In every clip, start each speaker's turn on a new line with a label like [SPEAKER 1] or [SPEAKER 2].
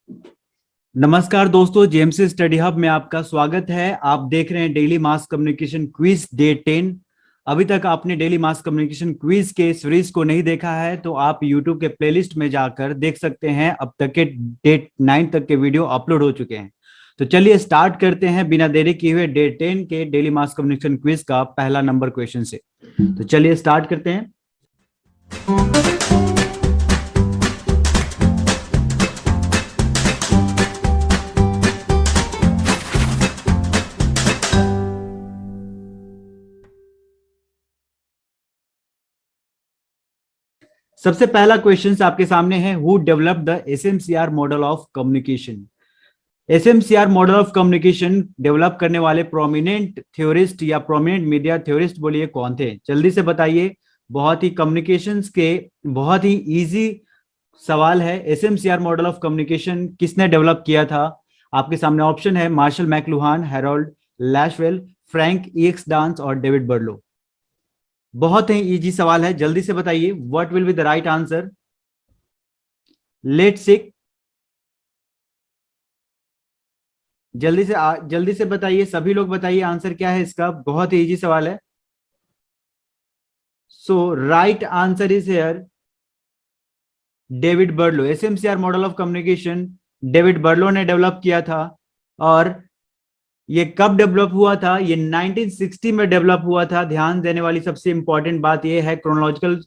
[SPEAKER 1] नमस्कार दोस्तों, JMC study hub में आपका स्वागत है। आप देख रहे हैं daily mass communication quiz day 10। अभी तक आपने डेली मास कम्युनिकेशन क्विज के सीरीज को नहीं देखा है तो आप यूट्यूब के प्लेलिस्ट में जाकर देख सकते हैं। अब तक के डे 9 तक के वीडियो अपलोड हो चुके हैं। तो चलिए स्टार्ट करते हैं बिना देरी किए हुए डे 10 के डेली मास कम्युनिकेशन क्विज का पहला नंबर क्वेश्चन से। तो चलिए स्टार्ट करते हैं। सबसे पहला क्वेश्चन आपके सामने है, who develop the SMCR model of communication. SMCR model of communication develop करने वाले प्रोमिनेंट थ्योरिस्ट या प्रोमिनेंट मीडिया थ्योरिस्ट बोलिए कौन थे, जल्दी से बताइए। बहुत ही कम्युनिकेशंस के बहुत ही इजी सवाल है। एसएमसीआर मॉडल ऑफ कम्युनिकेशन किसने डेवलप किया था? आपके सामने ऑप्शन है Marshall McLuhan, Harold Lasswell, Frank E X Dance और डेविड बर्लो। बहुत ही इजी सवाल है, जल्दी से बताइए what will be the right answer. Let's see, जल्दी से बताइए, सभी लोग बताइए आंसर क्या है इसका। बहुत ही इजी सवाल है। So right answer is here David Berlo. SMCR model of communication David Berlo ने डेवलप किया था। और ये कब डेवलप हुआ था? ये 1960 में डेवलप हुआ था। ध्यान देने वाली सबसे इंपॉर्टेंट बात ये है, क्रोनोलॉजिकल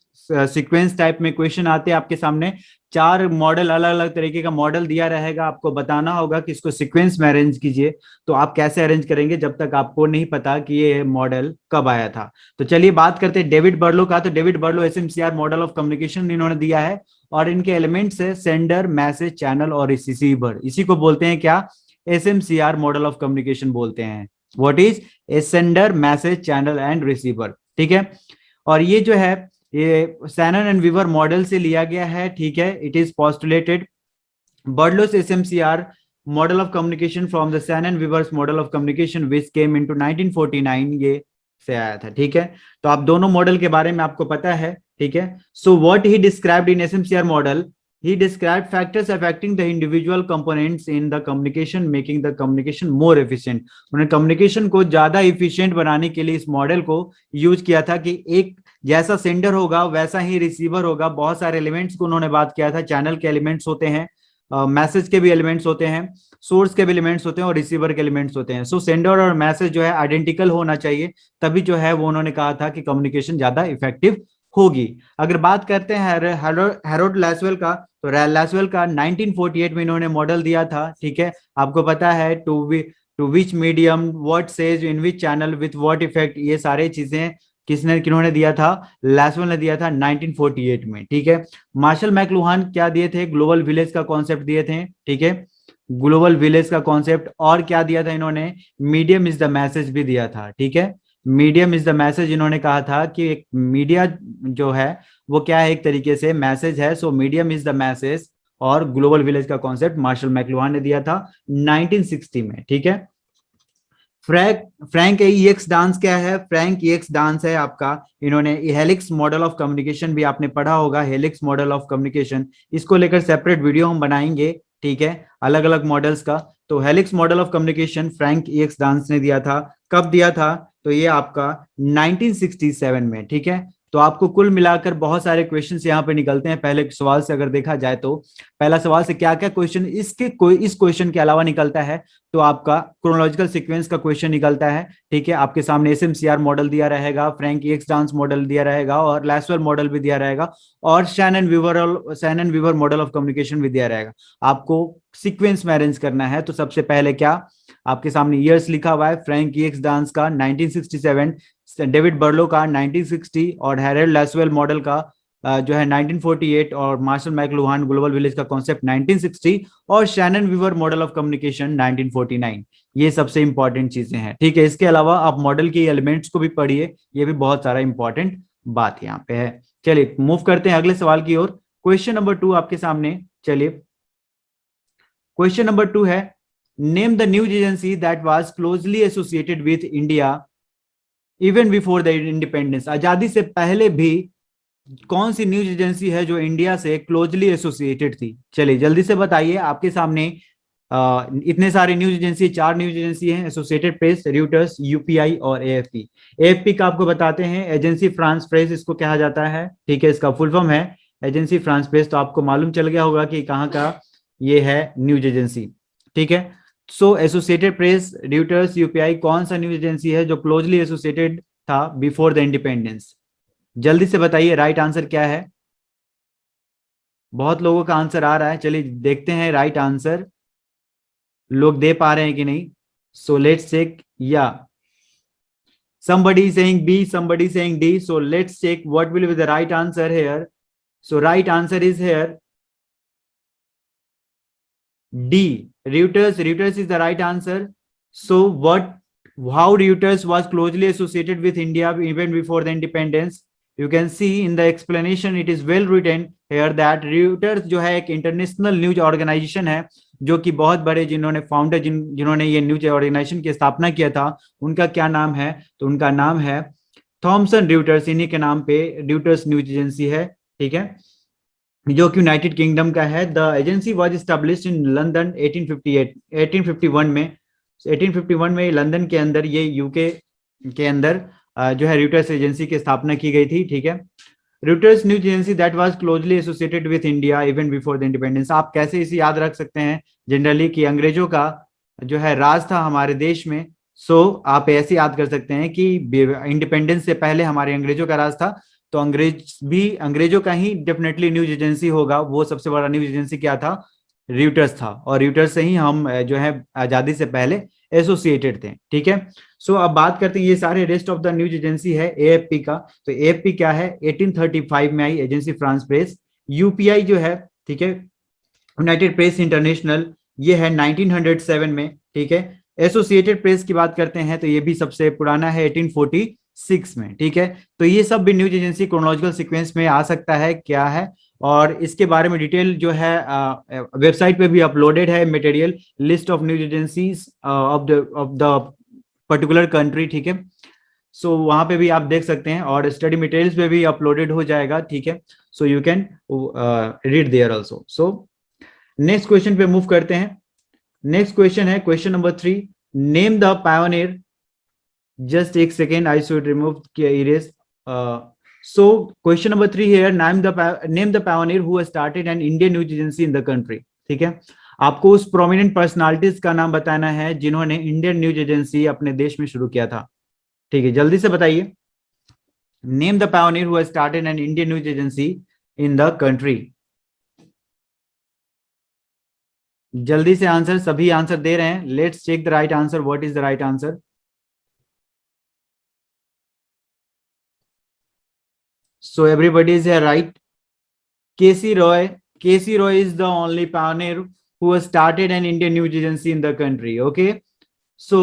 [SPEAKER 1] सीक्वेंस टाइप में क्वेश्चन आते हैं आपके सामने। चार मॉडल, अलग अलग तरीके का मॉडल दिया रहेगा, आपको बताना होगा कि इसको सीक्वेंस में अरेंज कीजिए। तो आप कैसे अरेंज करेंगे जब तक आपको नहीं पता कि ये मॉडल कब आया था। तो चलिए बात करते हैं डेविड बर्लो का। तो David Berlo SMCR model of communication इन्होंने दिया है और इनके एलिमेंट्स है सेंडर, मैसेज, चैनल और रिसीवर। इसी को बोलते हैं क्या? एसएमसीआर मॉडल ऑफ कम्युनिकेशन बोलते हैं। What is a sender, message, channel and receiver. ठीक है। और ये जो है ये सैनन एंड वीवर मॉडल से लिया गया है। ठीक है। It is postulated Berlo's SMCR model of communication from the Shannon Weaver's model of communication which came into 1949, ये से आया था। ठीक है। तो आप दोनों मॉडल के बारे में आपको पता है। ठीक है। So what he described in SMCR model, he described factors affecting the individual components in the communication, making the communication more efficient। उन्होंने कम्युनिकेशन को ज्यादा इफिशिएंट बनाने के लिए इस मॉडल को यूज किया था कि एक जैसा सेंडर होगा वैसा ही रिसीवर होगा। बहुत सारे एलिमेंट्स को उन्होंने बात किया था। चैनल के एलिमेंट्स होते हैं, मैसेज के भी एलिमेंट्स होते हैं, सोर्स के भी एलिमेंट्स होते हैं और रिसीवर के एलिमेंट्स होते हैं। सो सेंडर और मैसेज जो है आइडेंटिकल होना चाहिए, तभी जो है वो उन्होंने कहा था कि कम्युनिकेशन ज्यादा इफेक्टिव होगी। अगर बात करते हैं हैरोल्ड लैसवेल का, तो लैसवेल का 1948 में इन्होंने मॉडल दिया था। ठीक है। आपको पता है to which medium, what says, in which channel, with what effect, ये सारे चीजें किन्होंने दिया था? लैसवेल ने दिया था 1948 में। ठीक है। मार्शल मैकलुहान क्या दिए थे? ग्लोबल विलेज का कॉन्सेप्ट दिए थे। ठीक है। ग्लोबल विलेज का कॉन्सेप्ट। और क्या दिया था इन्होंने? मीडियम इज द मैसेज भी दिया था। ठीक है। मीडियम इज द मैसेज इन्होंने कहा था कि एक मीडिया जो है वो क्या है, एक तरीके से मैसेज है। So medium is the message. और ग्लोबल विलेज का कॉन्सेप्ट मार्शल मैकलुहान ने दिया था 1960 में। ठीक है। फ्रैंक ईएक्स डांस क्या है? फ्रैंक ईएक्स डांस है आपका, इन्होंने हेलिक्स मॉडल ऑफ कम्युनिकेशन भी आपने पढ़ा होगा, हेलिक्स मॉडल ऑफ कम्युनिकेशन। इसको लेकर सेपरेट वीडियो हम बनाएंगे। ठीक है। अलग अलग मॉडल्स का। तो helix model of communication Frank E X Dance ने दिया था। कब दिया था? तो ये आपका 1967 में। ठीक है। तो आपको कुल मिलाकर बहुत सारे क्वेश्चंस यहाँ पे निकलते हैं। पहले सवाल से अगर देखा जाए तो पहला सवाल से क्या क्या क्वेश्चन इस क्वेश्चन के अलावा निकलता है, तो आपका क्रोनोलॉजिकल सीक्वेंस का क्वेश्चन निकलता है। ठीक है। आपके सामने एसएमसीआर मॉडल दिया रहेगा, फ्रैंक ईएक्स डांस मॉडल दिया रहेगा और लैसवेल मॉडल भी दिया रहेगा और Shannon Weaver model of communication भी दिया रहेगा। आपको सीक्वेंस में अरेंज करना है। तो सबसे पहले क्या आपके सामने ईयर्स लिखा हुआ है? फ्रैंक ईएक्स डांस का 1967, डेविड बर्लो का 1960 और हैरोल्ड लैसवेल मॉडल का जो है 1948 और मार्शल मैकलुहान ग्लोबल विलेज का कॉन्सेप्ट 1960 और Shannon Weaver model of communication 1949। ये सबसे इंपॉर्टेंट चीजें हैं। ठीक है। इसके अलावा आप मॉडल के एलिमेंट्स को भी पढ़िए, ये भी बहुत सारा इंपॉर्टेंट बात यहाँ पे है। चलिए मूव करते हैं अगले सवाल की ओर। क्वेश्चन नंबर 2 आपके सामने। चलिए क्वेश्चन नंबर 2 है, name the news agency that was closely associated with India even before the independence. आजादी से पहले भी कौन सी न्यूज एजेंसी है जो इंडिया से क्लोजली एसोसिएटेड थी? चलिए जल्दी से बताइए, आपके सामने इतने सारे न्यूज एजेंसी, 4 न्यूज एजेंसी हैं, एसोसिएटेड प्रेस, र्यूटर्स, यूपीआई और एएफपी। एएफपी का आपको बताते हैं, एजेंसी फ्रांस प्रेस इसको कहा जाता है, ठीक है, इसका फुल फॉर्म है एजेंसी फ्रांस प्रेस। तो आपको मालूम चल गया होगा कि कहाँ का ये है न्यूज एजेंसी, ठीक है। सो एसोसिएटेड प्रेस, र्यूटर्स, यूपीआई कौन सा न्यूज एजेंसी है जो क्लोजली एसोसिएटेड था बिफोर द इंडिपेंडेंस? जल्दी से बताइए राइट आंसर क्या है। बहुत लोगों का आंसर आ रहा है, चलिए देखते हैं राइट आंसर लोग दे पा रहे हैं कि नहीं। So let's check. या somebody is saying B, somebody is saying D, so let's check what will be the right answer here. So right answer is here D, Reuters. Reuters is the right answer. So what, how Reuters was closely associated with India even before the independence? You can see in the explanation it is well written here that Reuters जो है एक international news organisation है, जो कि बहुत बड़े जिन्होंने founder जिन्होंने ये न्यूज ऑर्गेनाइजेशन की स्थापना किया था, उनका क्या नाम है? तो उनका नाम है थॉमसन र्यूटर्स, इन्हीं के नाम पे र्यूटर्स न्यूज एजेंसी है, ठीक है, जो कि यूनाइटेड किंगडम का है। The agency was established in London 1858 1851 में। 1851 में लंदन के अंदर ये यूके के अंदर जो है र्यूटर्स एजेंसी की स्थापना की गई थी, ठीक है। Reuters news agency that was closely associated with India even before the independence. आप कैसे इसे याद रख सकते हैं जनरली कि अंग्रेजों का जो है राज था हमारे देश में। सो आप ऐसे याद कर सकते हैं कि इंडिपेंडेंस से पहले हमारे अंग्रेजों का राज था, तो अंग्रेज भी अंग्रेजों का ही डेफिनेटली न्यूज एजेंसी होगा। वो सबसे बड़ा न्यूज एजेंसी क्या था? र्यूटर्स था, और र्यूटर्स से ही हम जो है आजादी से पहले एसोसिएटेड थे, ठीक है। सो अब बात करते हैं, ये सारे rest of the news agency है एएफपी का। तो एएफपी क्या है? 1835 में आई एजेंसी फ्रांस प्रेस। यूपीआई जो है, ठीक है, यूनाइटेड प्रेस इंटरनेशनल, ये है 1907 में, ठीक है। एसोसिएटेड प्रेस की बात करते हैं तो ये भी सबसे पुराना है 1846 में, ठीक है। तो ये सब भी न्यूज एजेंसी क्रोनोलॉजिकल सीक्वेंस में आ सकता है क्या है, और इसके बारे में डिटेल जो है वेबसाइट पे भी अपलोडेड है material, list of news agencies of the particular country, ठीक है। सो वहां पे भी आप देख सकते हैं, और स्टडी मटेरियल्स पे भी अपलोडेड हो जाएगा, ठीक है। So you can read there also. So next question पे मूव करते हैं। नेक्स्ट क्वेश्चन है question number 3, name the pioneer. Just एक second, I should remove erase. So question number 3 here, name the pioneer who started an Indian news agency in the country, ठीक है। आपको उस prominent personalities का नाम बताना है जिन्होंने इंडियन न्यूज एजेंसी अपने देश में शुरू किया था, ठीक है। जल्दी से बताइए, name the pioneer who started an Indian news agency in the country. जल्दी से आंसर, सभी आंसर दे रहे हैं, let's check the right answer. What is the right answer? So everybody is right. K C Roy, K C Roy is the only pioneer who has started an Indian news agency in the country, okay. So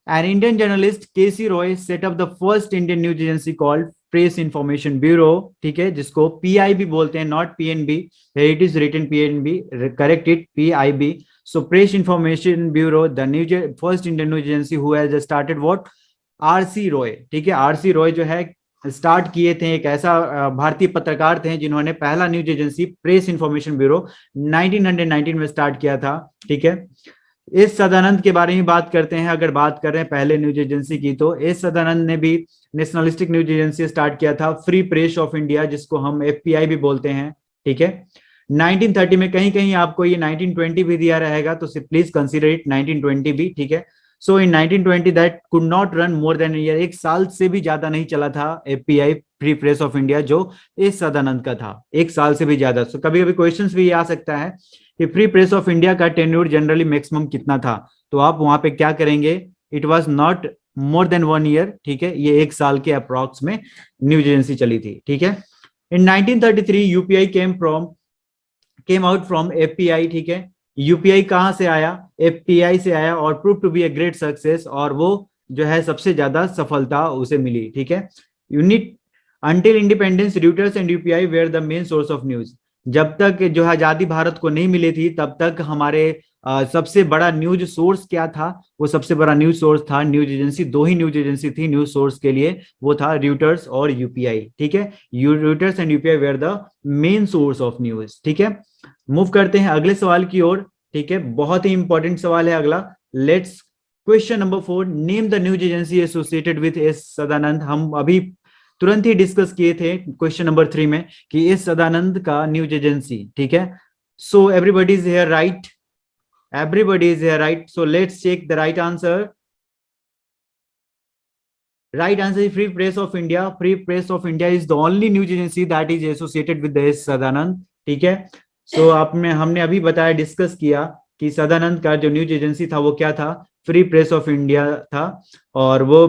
[SPEAKER 1] an Indian journalist Casey Roy set up the first Indian news agency called Press Information Bureau, ठीक है, जिसको PIB बोलते हैं, not PNB, here it is written PNB, correct it, PIB. So Press Information Bureau, the first Indian news agency who has started what? RC Roy, ठीक है। RC Roy जो है start किए थे, एक ऐसा भारतीय पत्रकार थे जिन्होंने पहला news agency press information bureau 1919 में स्टार्ट किया था, ठीक है। एस सदानंद के बारे में बात करते हैं, अगर बात कर रहे हैं पहले न्यूज एजेंसी की, तो एस सदानंद ने भी नेशनलिस्टिक न्यूज एजेंसी स्टार्ट किया था, फ्री प्रेस ऑफ इंडिया, जिसको हम एफपीआई भी बोलते हैं, ठीक है। 1930 में, कहीं कहीं आपको ये 1920 भी दिया रहेगा, तो प्लीज कंसीडर इट 1920 भी, ठीक है। सो इन 1920 that could not run more than year, एक साल से भी ज्यादा नहीं चला था FPI free press of India, जो एस सदानंद का था, एक साल से भी ज्यादा। सो कभी कभी क्वेश्चन भी आ सकता है कि फ्री प्रेस ऑफ इंडिया का टेन्योर जनरली मैक्सिमम कितना था, तो आप वहां पे क्या करेंगे, it was not more than 1 year, ठीक है, ये एक साल के अप्रॉक्स में न्यूज एजेंसी चली थी, ठीक है। इन 1933 UPI came out from FPI, ठीक है। यूपीआई कहां से आया? एफपीआई से आया, और prove to be a great success, और वो जो है सबसे ज्यादा सफलता उसे मिली, ठीक है। Unit until independence, Reuters and UPI were the main source of news. जब तक जो है आजादी भारत को नहीं मिली थी तब तक हमारे सबसे बड़ा न्यूज सोर्स क्या था? वो सबसे बड़ा न्यूज सोर्स था न्यूज एजेंसी। दो ही न्यूज एजेंसी थी न्यूज सोर्स के लिए, वो था रॉयटर्स और यूपीआई। ठीक है, Reuters and UPI were the main source of news. ठीक है, मूव करते हैं अगले सवाल की ओर। ठीक है, बहुत ही इंपॉर्टेंट सवाल है अगला। Let's question number 4, name the news agency associated with S Sadanand. हम अभी तुरंत ही डिस्कस किए थे क्वेश्चन नंबर 3 में कि एस सदानंद का न्यूज एजेंसी। ठीक है, सो everybody is here right, everybody is here right, so let's check the right answer. Right answer is Free Press of India. Free Press of India is the only news agency that is associated with the S Sadanand. ठीक है, सो आपने हमने अभी बताया, discuss किया कि सदानंद का जो न्यूज एजेंसी था वो क्या था? फ्री प्रेस ऑफ इंडिया था। और वो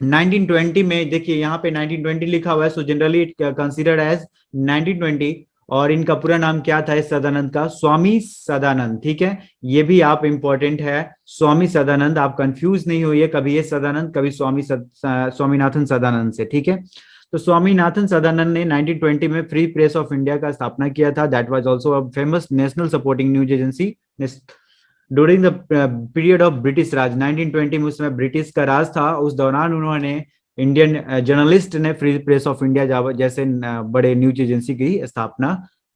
[SPEAKER 1] 1920 में, देखिए यहाँ पे 1920 लिखा हुआ है, so generally it considered as 1920। और इनका पूरा नाम क्या था इस सदानंद का? स्वामी सदानंद। ठीक है, ये भी आप इंपॉर्टेंट है, स्वामी सदानंद। आप कंफ्यूज नहीं होइए, कभी ये सदानंद कभी स्वामीनाथन सदानंद से। ठीक है, तो स्वामीनाथन सदानंद ने 1920 में फ्री प्रेस ऑफ इंडिया का स्थापना किया था। That was also a famous national supporting news agency during the period of British Raj. 1920 में उसमें ब्रिटिश का राज था, उस दौरान उन्होंने इंडियन जर्नलिस्ट ने फ्री प्रेस ऑफ इंडिया जैसे बड़े न्यूज एजेंसी की स्थापना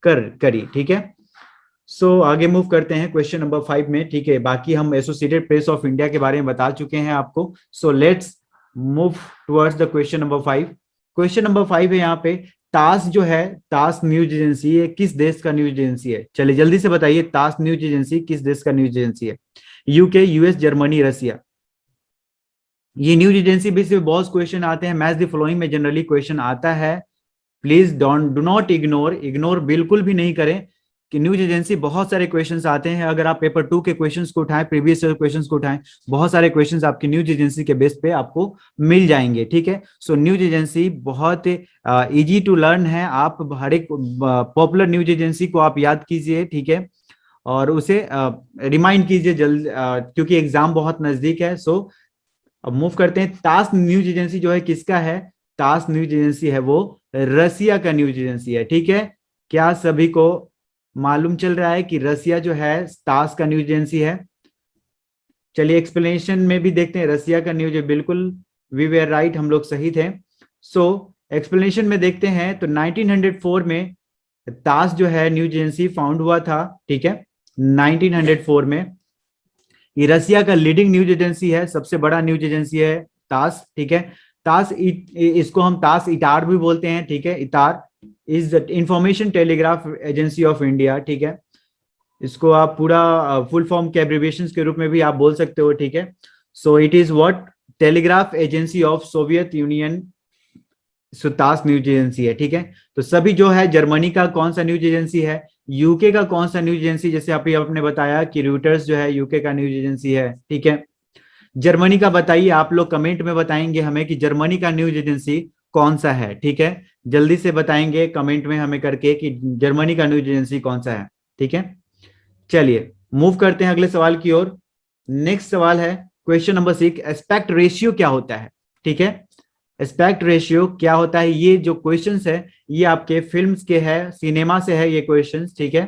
[SPEAKER 1] करी। ठीक है, सो आगे मूव करते हैं क्वेश्चन नंबर 5 में। ठीक है, बाकी हम एसोसिएटेड प्रेस ऑफ इंडिया के बारे में बता चुके हैं आपको। So let's move towards the question number 5। Question number 5 है यहाँ पे, तास जो है, तास न्यूज एजेंसी है किस देश का न्यूज एजेंसी है? चलिए जल्दी से बताइए, तास न्यूज एजेंसी किस देश का न्यूज एजेंसी है? यूके, यूएस, जर्मनी, रसिया। ये न्यूज एजेंसी भी से बहुत क्वेश्चन आते हैं, मैच द फॉलोइंग में जनरली क्वेश्चन आता है। प्लीज डू नॉट इग्नोर बिल्कुल भी नहीं करें कि न्यूज एजेंसी बहुत सारे क्वेश्चंस आते हैं। अगर आप पेपर 2 के क्वेश्चंस को उठाएं, प्रीवियस क्वेश्चंस को उठाएं, बहुत सारे क्वेश्चंस आपकी न्यूज एजेंसी के बेस पे आपको मिल जाएंगे। ठीक है, सो न्यूज एजेंसी बहुत इजी टू लर्न है। आप हर एक पॉपुलर न्यूज एजेंसी को आप याद कीजिए। ठीक है, और उसे रिमाइंड कीजिए जल्द, क्योंकि एग्जाम बहुत नजदीक है। सो अब मूव करते हैं, तास न्यूज एजेंसी जो है किसका है? तास न्यूज एजेंसी है वो रसिया का न्यूज एजेंसी है। ठीक है, क्या सभी को मालूम चल रहा है कि रसिया जो है तास का न्यूज एजेंसी है? चलिए एक्सप्लेनेशन में भी देखते हैं, रसिया का न्यूज, बिल्कुल वी वेर राइट, हम लोग सही थे। सो एक्सप्लेनेशन में देखते हैं तो 1904 में तास जो है न्यूज एजेंसी फाउंड हुआ था। ठीक है, 1904 में ये रसिया का लीडिंग न्यूज एजेंसी है, सबसे बड़ा न्यूज एजेंसी है तास। ठीक है, तास इसको हम तास इटार भी बोलते हैं। ठीक है, ITAR is the information telegraph agency of India. ठीक है, इसको आप पूरा फुल फॉर्म के एब्रिविएशंस के रूप में भी आप बोल सकते हो। ठीक है, so it is what? Telegraph agency of Soviet Union, सुतास न्यूज एजेंसी है। ठीक है, तो सभी जो है, जर्मनी का कौन सा न्यूज एजेंसी है? यूके का कौन सा न्यूज एजेंसी? जैसे आप आपने बताया कि रॉयटर्स जो है यूके का न्यूज एजेंसी है। ठीक है, जर्मनी का बताइए, आप लोग कमेंट में बताएंगे हमें कि जर्मनी का न्यूज एजेंसी कौन सा है। ठीक है, जल्दी से बताएंगे कमेंट में हमें करके कि जर्मनी का न्यूज एजेंसी कौन सा है। ठीक है, चलिए मूव करते हैं अगले सवाल की ओर। नेक्स्ट सवाल है क्वेश्चन नंबर 6, एस्पेक्ट रेशियो क्या होता है? ठीक है, एस्पेक्ट रेशियो क्या होता है? ये जो क्वेश्चंस है ये आपके फिल्म्स के है, सिनेमा से है ये क्वेश्चंस। ठीक है,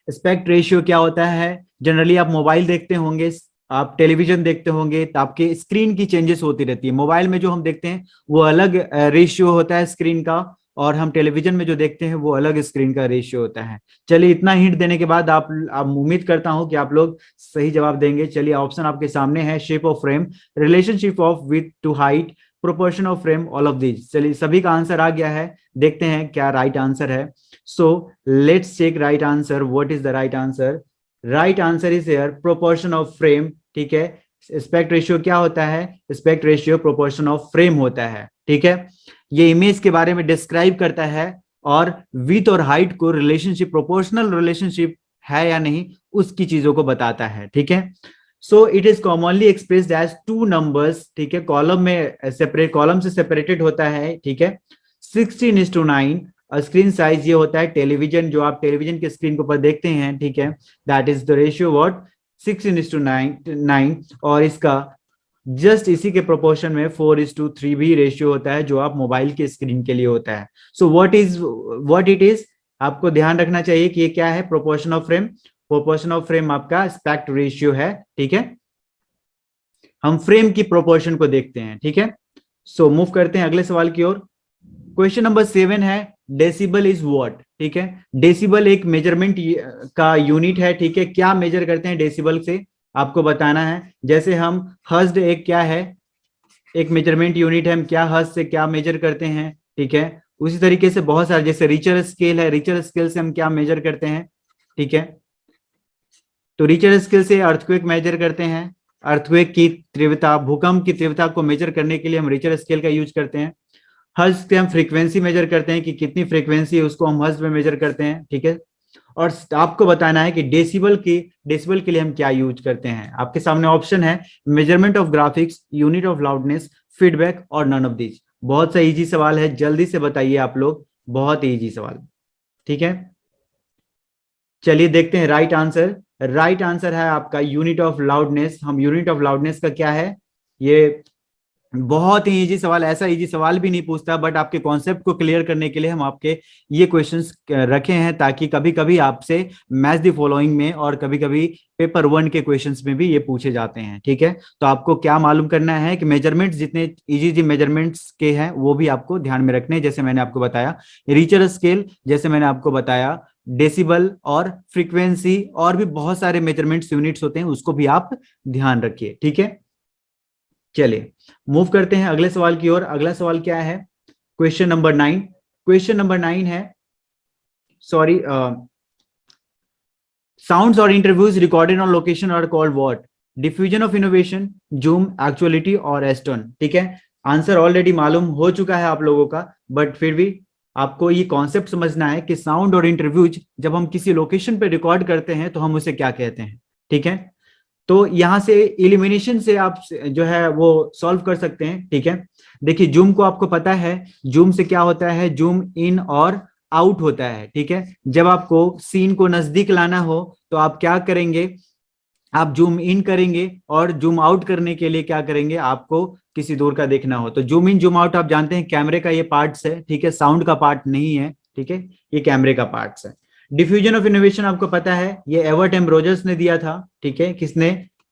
[SPEAKER 1] एस्पेक्ट रेशियो क्या होता है? जनरली आप मोबाइल देखते होंगे, आप टेलीविजन देखते होंगे, तो आपके स्क्रीन की चेंजेस होती रहती है। मोबाइल में जो हम देखते हैं वो अलग रेशियो होता है स्क्रीन का, और हम टेलीविजन में जो देखते हैं वो अलग स्क्रीन का रेशियो होता है। चलिए इतना हिंट देने के बाद आप उम्मीद करता हूं कि आप लोग सही जवाब देंगे। चलिए ऑप्शन आपके सामने है, shape of frame, relationship of with to height, proportion of frame, all of this. चलिए सभी का आंसर आ गया है, देखते हैं क्या राइट आंसर है। So let's check right answer, what is the right answer? Right answer is here proportion of frame. ठीक है, एस्पेक्ट रेशियो क्या होता है? Aspect ratio proportion of frame होता है। ठीक है, ये इमेज के बारे में डिस्क्राइब करता है, और विथ और हाइट को रिलेशनशिप, प्रोपोर्शनल रिलेशनशिप है या नहीं, उसकी चीजों को बताता है। ठीक है, so it is commonly expressed as two numbers. ठीक है, कॉलम में सेपरेट, कॉलम से सेपरेटेड होता है। ठीक है, 16:9 स्क्रीन साइज ये होता है टेलीविजन, जो आप टेलीविजन के स्क्रीन के ऊपर देखते हैं। ठीक है, that is the ratio what? 16:9। और इसका जस्ट इसी के प्रोपोर्शन में 4:3 भी रेशियो होता है, जो आप मोबाइल के स्क्रीन के लिए होता है। So what it is? आपको ध्यान रखना चाहिए कि ये क्या है, proportion of frame. Proportion of frame आपका एस्पेक्ट रेशियो है, ठीक है। हम फ्रेम की प्रोपोर्शन को देखते हैं, ठीक है। सो मूव करते हैं अगले सवाल की ओर। क्वेश्चन नंबर 7 है, डेसिबल इज व्हाट, ठीक है। डेसिबल एक मेजरमेंट का यूनिट है, ठीक है। क्या मेजर करते हैं डेसिबल से, आपको बताना है। जैसे हम हर्ट्ज एक क्या है, एक मेजरमेंट यूनिट है, हम क्या हर्ट्ज से क्या मेजर करते हैं, ठीक है। उसी तरीके से बहुत सारे, जैसे रिचर स्केल है, रिचर स्केल से हम क्या मेजर करते हैं, ठीक है। तो रिचर स्केल से अर्थक्वेक मेजर करते हैं, अर्थक्वेक की तीव्रता, भूकंप की तीव्रता को मेजर करने के लिए हम रिचर स्केल का यूज करते हैं। हर्ट्ज से हम फ्रीक्वेंसी मेजर करते हैं कि कितनी फ्रीक्वेंसी है, उसको हम हर्ट्ज में मेजर करते हैं, ठीक है। और आपको बताना है कि डेसिबल के लिए हम क्या यूज करते हैं। आपके सामने ऑप्शन है, measurement of graphics, unit of loudness, feedback और नन ऑफ दीज। बहुत सा इजी सवाल है, जल्दी से बताइए आप लोग, बहुत इजी सवाल, ठीक है। चलिए देखते हैं राइट आंसर। राइट आंसर है आपका यूनिट ऑफ लाउडनेस। हम यूनिट ऑफ लाउडनेस का क्या है, ये बहुत ही इजी सवाल, ऐसा इजी सवाल भी नहीं पूछता, बट आपके कॉन्सेप्ट को क्लियर करने के लिए हम आपके ये क्वेश्चंस रखे हैं, ताकि कभी कभी आपसे मैच द फॉलोइंग में और कभी कभी पेपर 1 के क्वेश्चंस में भी ये पूछे जाते हैं, ठीक है। तो आपको क्या मालूम करना है कि मेजरमेंट्स जितने इजी इजी मेजरमेंट्स के हैं वो भी आपको ध्यान में रखने हैं, जैसे मैंने आपको बताया रिचर स्केल, जैसे मैंने आपको बताया डेसिबल और फ्रीक्वेंसी, और भी बहुत सारे मेजरमेंट्स यूनिट्स होते हैं, उसको भी आप ध्यान रखिए, ठीक है। चलिए मूव करते हैं अगले सवाल की ओर। अगला सवाल क्या है, क्वेश्चन नंबर 9। क्वेश्चन नंबर 9 है, सॉरी, साउंड्स और interviews recorded on location are called what, diffusion of innovation, zoom, actuality और एस्टोन, ठीक है। आंसर ऑलरेडी मालूम हो चुका है आप लोगों का, बट फिर भी आपको ये कॉन्सेप्ट समझना है कि साउंड और इंटरव्यूज जब हम किसी लोकेशन पे रिकॉर्ड करते हैं तो हम उसे क्या कहते हैं, ठीक है। तो यहां से इलिमिनेशन से आप जो है वो सॉल्व कर सकते हैं, ठीक है। देखिए जूम को आपको पता है, जूम से क्या होता है, जूम इन और आउट होता है, ठीक है। जब आपको सीन को नजदीक लाना हो तो आप क्या करेंगे, आप जूम इन करेंगे, और जूम आउट करने के लिए क्या करेंगे, आपको किसी दूर का देखना हो तो जूम इन जूम आउट आप जानते हैं कैमरे का ये पार्ट्स है, ठीक है, साउंड का पार्ट नहीं है, ठीक है, ये कैमरे का पार्ट्स है। डिफ्यूजन ऑफ इनोवेशन आपको पता है, ये एवर्ट एम्ब्रोजस ने दिया था, ठीक है। किसने,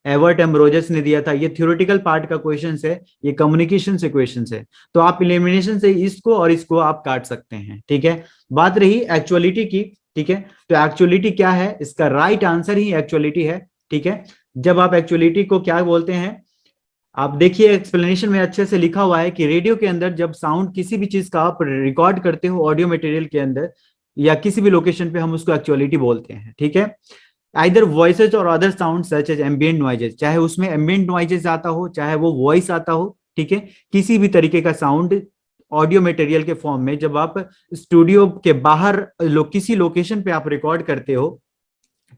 [SPEAKER 1] एवर्ट एम्ब्रोजस ने दिया था। ये थ्योरेटिकल पार्ट का क्वेश्चन है, ये कम्युनिकेशन से क्वेश्चन है, तो आप इलिमिनेशन से इसको और इसको आप काट सकते हैं, ठीक है। बात रही एक्चुअलिटी की, ठीक है। तो एक्चुअलिटी क्या है, इसका राइट आंसर ही एक्चुअलिटी है, ठीक है। जब आप एक्चुअलिटी को क्या बोलते हैं, आप देखिए एक्सप्लेनेशन में अच्छे से लिखा हुआ है कि रेडियो के अंदर जब साउंड किसी भी चीज का आप रिकॉर्ड करते हो ऑडियो मटेरियल के अंदर या किसी भी लोकेशन पे, हम उसको एक्चुअलिटी बोलते हैं, ठीक है। आइदर वॉइसेज और other sound such as ambient noises, चाहे उसमें एम्बिएंट नॉइजेस आता हो, चाहे वो वॉइस आता हो, ठीक है, किसी भी तरीके का साउंड ऑडियो मटेरियल के फॉर्म में जब आप स्टूडियो के बाहर किसी लोकेशन पे आप रिकॉर्ड करते हो,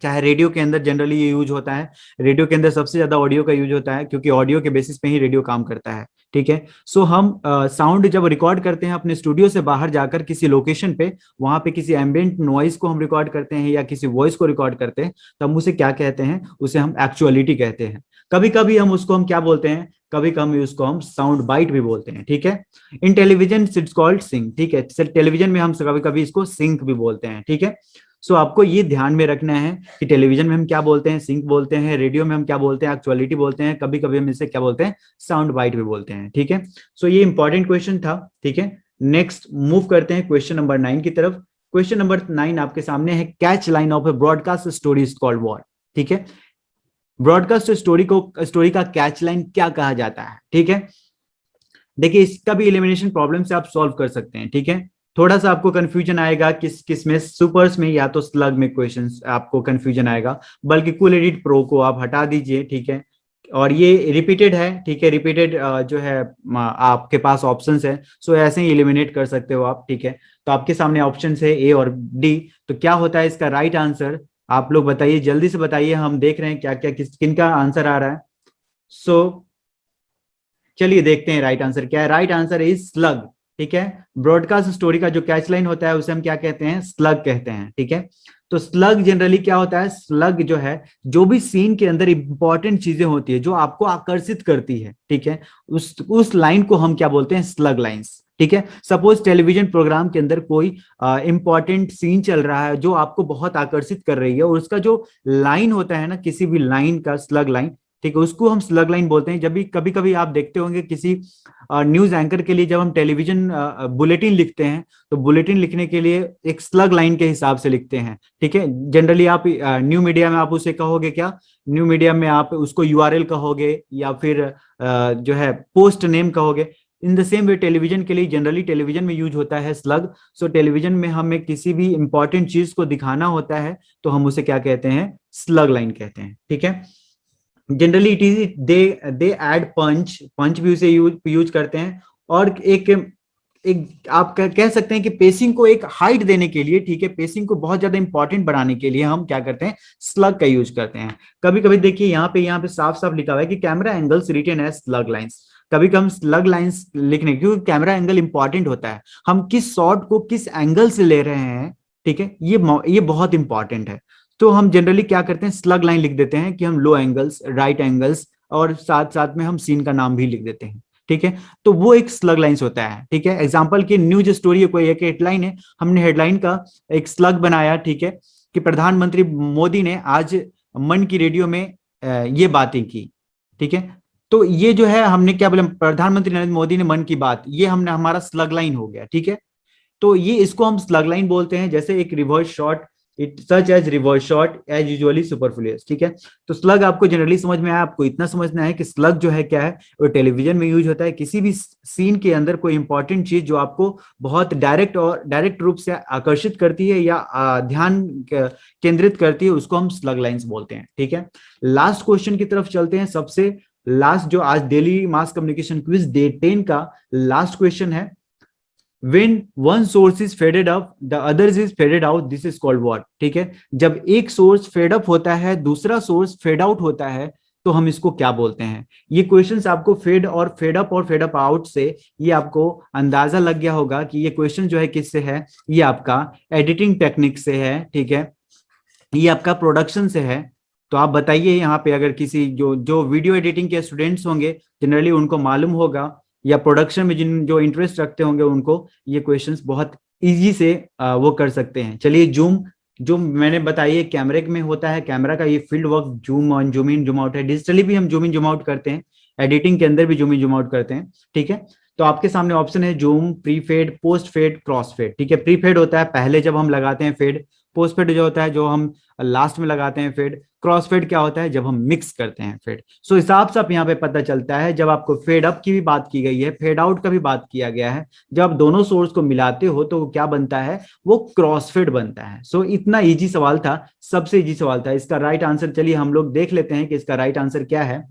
[SPEAKER 1] चाहे रेडियो के अंदर जनरली ये यूज होता है, रेडियो के अंदर सबसे ज्यादा ऑडियो का यूज होता है, क्योंकि ऑडियो के बेसिस पे ही रेडियो काम करता है, ठीक है। सो हम साउंड जब रिकॉर्ड करते हैं अपने स्टूडियो से बाहर जाकर किसी लोकेशन पे, वहां पे किसी एम्बिएंट नॉइज को हम रिकॉर्ड करते हैं या किसी वॉइस को रिकॉर्ड करते हैं, तो हम उसे क्या कहते हैं, उसे हम एक्चुअलिटी कहते हैं। कभी कभी हम उसको हम क्या बोलते हैं, कभी कभी उसको हम साउंड बाइट भी बोलते हैं, ठीक है। In television it's called sync, ठीक है, टेलीविजन में हम कभी कभी इसको सिंक भी बोलते हैं, ठीक है। सो आपको ये ध्यान में रखना है कि टेलीविजन में हम क्या बोलते हैं, सिंक बोलते हैं, रेडियो में हम क्या बोलते हैं, एक्चुअलिटी बोलते हैं, कभी कभी हम इसे क्या बोलते हैं, साउंड बाइट भी बोलते हैं, ठीक है। सो ये इंपॉर्टेंट क्वेश्चन था, ठीक है। नेक्स्ट मूव करते हैं क्वेश्चन नंबर 9 की तरफ। क्वेश्चन नंबर 9 आपके सामने है, catch line of A broadcast story is called what, ठीक है। ब्रॉडकास्ट स्टोरी का कैच लाइन क्या कहा जाता है, ठीक है। देखिए इसका भी एलिमिनेशन प्रॉब्लम से आप सॉल्व कर सकते हैं, ठीक है। थोड़ा सा आपको कंफ्यूजन आएगा किस में, सुपर्स में या तो स्लग में क्वेश्चंस आपको कंफ्यूजन आएगा, बल्कि कूल एडिट प्रो को आप हटा दीजिए, ठीक है। और ये रिपीटेड है, ठीक है, रिपीटेड जो है आपके पास ऑप्शंस है, सो ऐसे ही एलिमिनेट कर सकते हो आप, ठीक है। तो आपके सामने ऑप्शंस है ए और डी, तो क्या होता है इसका राइट आंसर, आप लोग बताइए, जल्दी से बताइए, हम देख रहे हैं क्या क्या किन का आंसर आ रहा है। सो चलिए देखते हैं राइट आंसर क्या है। राइट आंसर इज स्लग, ठीक है। ब्रॉडकास्ट स्टोरी का जो कैच लाइन होता है उसे हम क्या कहते हैं, स्लग कहते हैं, ठीक है। तो स्लग जनरली क्या होता है, स्लग जो है, जो भी सीन के अंदर इंपॉर्टेंट चीजें होती है जो आपको आकर्षित करती है, ठीक है, उस लाइन को हम क्या बोलते हैं, स्लग लाइंस, ठीक है। सपोज टेलीविजन प्रोग्राम के अंदर कोई इंपॉर्टेंट सीन चल रहा है जो आपको बहुत आकर्षित कर रही है, और उसका जो लाइन होता है ना, किसी भी लाइन का स्लग लाइन, ठीक है, उसको हम स्लग लाइन बोलते हैं। जब भी कभी कभी आप देखते होंगे किसी न्यूज एंकर के लिए, जब हम टेलीविजन बुलेटिन लिखते हैं, तो बुलेटिन लिखने के लिए एक स्लग लाइन के हिसाब से लिखते हैं, ठीक है। जनरली आप न्यू मीडिया में आप उसे कहोगे क्या, न्यू मीडिया में आप उसको यूआरएल कहोगे या फिर जो है पोस्ट नेम कहोगे। In the same way television के लिए जनरली टेलीविजन में यूज होता है स्लग। सो टेलीविजन में हमें किसी भी इंपॉर्टेंट चीज को दिखाना होता है तो हम उसे क्या कहते हैं, स्लग लाइन कहते हैं, ठीक है। Generally it is they add punch, punch भी उसे यूज करते हैं। और एक आप कह सकते हैं कि पेसिंग को एक हाइट देने के लिए, ठीक है, पेसिंग को बहुत ज्यादा इंपॉर्टेंट बनाने के लिए हम क्या करते हैं, स्लग का यूज करते हैं। कभी कभी देखिए यहाँ पे साफ साफ लिखा हुआ है कि camera angles written as slug lines. कभी कभी हम स्लग लाइंस लिखने, क्योंकि कैमरा एंगल इंपॉर्टेंट होता है, हम किस शॉट को किस एंगल से ले रहे हैं, ठीक है, ये बहुत इंपॉर्टेंट है। तो हम जनरली क्या करते हैं, स्लग लाइन लिख देते हैं कि हम लो एंगल्स, राइट एंगल्स, और साथ साथ में हम सीन का नाम भी लिख देते हैं, ठीक है। तो वो एक स्लग लाइंस होता है, ठीक है। एग्जांपल की न्यूज स्टोरी कोई एक हेडलाइन है, हमने हेडलाइन का एक स्लग बनाया, ठीक है, कि प्रधानमंत्री मोदी ने आज मन की रेडियो में ये बातें की, ठीक है। तो ये जो है हमने क्या बोला, प्रधानमंत्री नरेंद्र मोदी ने मन की बात, ये हमने हमारा स्लग लाइन हो गया, ठीक है। तो ये इसको हम स्लग लाइन बोलते हैं। जैसे एक reverse shot, it such as reverse shot as usually superfluous, ठीक है। तो स्लग आपको जनरली समझ में आया, आपको इतना समझना है कि स्लग जो है क्या है, वो टेलीविजन में यूज होता है किसी भी सीन के अंदर कोई इंपॉर्टेंट चीज जो आपको बहुत डायरेक्ट रूप से आकर्षित करती है या ध्यान केंद्रित करती है, उसको हम स्लग लाइंस बोलते हैं, ठीक है। लास्ट क्वेश्चन की तरफ चलते हैं। सबसे लास्ट जो आज daily mass communication quiz day 10 का लास्ट क्वेश्चन है, when one source is faded up the others is faded out, this is called what, ठीक है। जब एक सोर्स फेड अप होता है, दूसरा सोर्स फेड आउट होता है, तो हम इसको क्या बोलते हैं। ये क्वेश्चंस आपको फेड और फेड अप और फेड अप आउट से ये आपको अंदाजा लग गया होगा कि ये क्वेश्चन जो है किससे है, ये आपका एडिटिंग टेक्निक से है, ठीक है, ये आपका प्रोडक्शन से है। तो आप बताइए यहाँ पे, अगर किसी जो जो वीडियो एडिटिंग के स्टूडेंट्स होंगे जनरली उनको मालूम होगा, या प्रोडक्शन में जिन जो इंटरेस्ट रखते होंगे उनको ये क्वेश्चंस बहुत इजी से वो कर सकते हैं। चलिए जूम, जो मैंने बताइए कैमरे में होता है, कैमरा का ये field work zoom on, zoom in, zoom out है। डिजिटली भी हम जूम इन जूम आउट करते हैं, एडिटिंग के अंदर भी जूम इन जूम आउट करते हैं, ठीक है। तो आपके सामने ऑप्शन है zoom, pre fade, post fade, cross fade, ठीक है। प्री फेड होता है पहले जब हम लगाते हैं फेड, पोस्ट फेड जो होता है जो हम लास्ट में लगाते हैं फेड, क्रॉस फेड क्या होता है जब हम मिक्स करते हैं फेड। सो हिसाब से आप यहाँ पे पता चलता है, जब आपको फेड अप की भी बात की गई है, फेड आउट का भी बात किया गया है, जब आप दोनों सोर्स को मिलाते हो तो वो क्या बनता है, वो क्रॉस फेड बनता है। सो इतना इजी सवाल था, सबसे इजी सवाल था। इसका राइट आंसर चलिए हम लोग देख लेते हैं कि इसका राइट आंसर क्या है।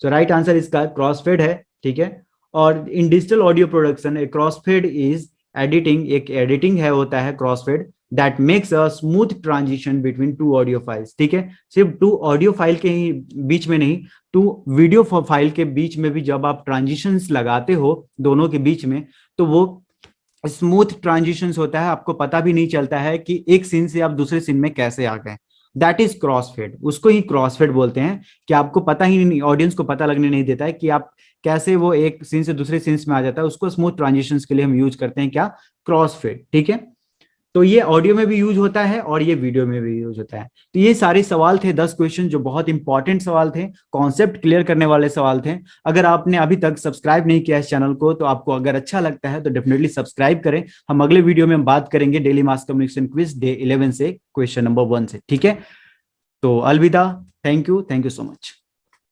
[SPEAKER 1] सो राइट आंसर इसका क्रॉस फेड है, ठीक है। और in digital audio production a cross fade is editing, एक एडिटिंग है होता है cross fade that makes a smooth transition between two audio files, ठीक है। सिर्फ टू ऑडियो फाइल के ही बीच में नहीं, टू वीडियो फाइल के बीच में भी जब आप ट्रांजिशंस लगाते हो दोनों के बीच में, तो वो स्मूथ ट्रांजिशंस होता है, आपको पता भी नहीं चलता है कि एक सीन से आप दूसरे सीन में कैसे आ गए। दैट इज क्रॉस फेड, उसको ही क्रॉस फेड बोलते हैं, कि आपको पता ही नहीं, ऑडियंस को पता लगने नहीं देता है कि आप कैसे वो एक सीन से दूसरे सीन्स में आ जाता है। उसको स्मूथ ट्रांजिशंस के लिए हम यूज करते हैं क्या, क्रॉस फेड, ठीक है। तो ये ऑडियो में भी यूज होता है और ये वीडियो में भी यूज होता है। तो ये सारे सवाल थे 10 क्वेश्चन जो बहुत इंपॉर्टेंट सवाल थे, कॉन्सेप्ट क्लियर करने वाले सवाल थे। अगर आपने अभी तक सब्सक्राइब नहीं किया इस चैनल को, तो आपको अगर अच्छा लगता है तो डेफिनेटली सब्सक्राइब करें। हम अगले वीडियो में बात करेंगे daily mass communication quiz day 11 से, क्वेश्चन नंबर 1 से, ठीक है। तो अलविदा, थैंक यू सो मच।